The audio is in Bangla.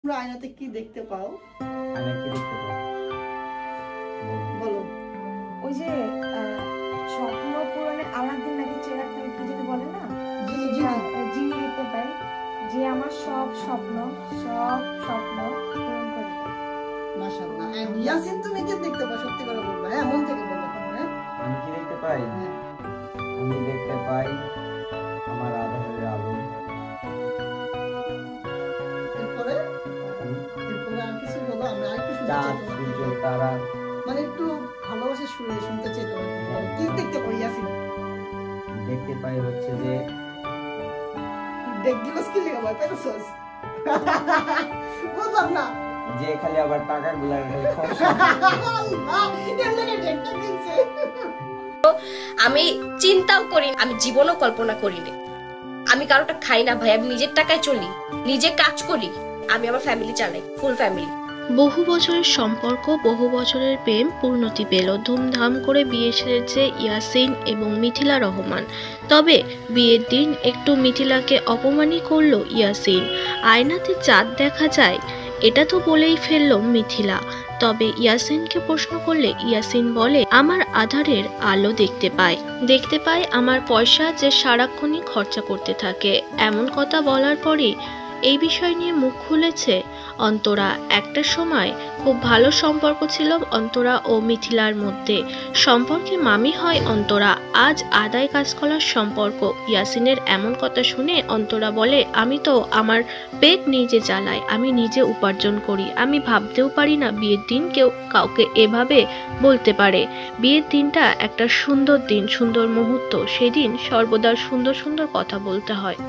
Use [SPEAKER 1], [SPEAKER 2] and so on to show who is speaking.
[SPEAKER 1] তোমরা আয়নাতে কি দেখতে পাও?
[SPEAKER 2] আয়না কি দেখতে পাও?
[SPEAKER 1] বলো।
[SPEAKER 3] ওই যে স্বপ্ন পূরণে আলাদিন নাকি চেরাগ নাকি কি যেন বলে না, জিনি দেখতে পাই যে আমার সব স্বপ্ন পূরণ করে দেয়।
[SPEAKER 1] মাশাআল্লাহ। ইয়াসিন তুমি কি দেখতে পাও? সত্যি করে বলবা, হ্যাঁ, মন থেকে বলবা তোমরা।
[SPEAKER 2] আমি কি দেখতে পাই? আমি দেখতে পাই আমার আধারের আলো।
[SPEAKER 1] এরপরে আর কিছু বলো, আমরা আর কিছু
[SPEAKER 2] চাঁদ, সূর্য, তারা।
[SPEAKER 1] মানে একটু ভালোবাসা শুনতে চাই তোমার থেকে। কি দেখতে পাই ইয়াসিন?
[SPEAKER 2] দেখতে পাই হচ্ছে যে
[SPEAKER 1] দেখগিলস কি লেখা ভাই পেছস? বুঝলাম না।
[SPEAKER 2] যে খালি আবার টাকাগুলা খালি খরচ।
[SPEAKER 1] আল্লাহ, এর লাগে দেখতে গেছে।
[SPEAKER 4] আমি চিন্তাও করি, আমি জীবনও কল্পনা করি না। আমি কারোটা খাই না ভাই, আমি নিজের টাকায় চলি, নিজে কাজ করি, আমি আমার ফ্যামিলি চালাই, ফুল ফ্যামিলি।
[SPEAKER 5] বহু বছরের সম্পর্ক, বহু বছরের প্রেম পূর্ণতি পেল। ধুমধাম করে বিয়ে সেরেছে ইয়াসিন এবং মিথিলা রহমান। তবে বিয়ের দিন একটু মিথিলাকে অপমানই করলো ইয়াসিন। আয়নাতে চাঁদ দেখা যায়, এটা তো বলেই ফেললো মিথিলা। তবে ইয়াসিনকে প্রশ্ন করলে ইয়াসিন বলে, আমার আধারের আলো দেখতে পাই আমার পয়সা যে সারাক্ষণই খরচা করতে থাকে। এমন কথা বলার পরে এই বিষয় নিয়ে মুখ খুলেছে অন্তরা। একটা সময় খুব ভালো সম্পর্ক ছিল অন্তরা ও মিথিলার মধ্যে। সম্পর্কে মামি হয় অন্তরা, আজ আদায় কাজ করার সম্পর্ক। ইয়াসিনের এমন কথা শুনে অন্তরা বলে, আমি তো আমার পেট নিজে চালাই, আমি নিজে উপার্জন করি। আমি ভাবতেও পারি না বিয়ের দিন কেউ কাউকে এভাবে বলতে পারে। বিয়ের দিনটা একটা সুন্দর দিন, সুন্দর মুহূর্ত। সেদিন সর্বদা সুন্দর সুন্দর কথা বলতে হয়।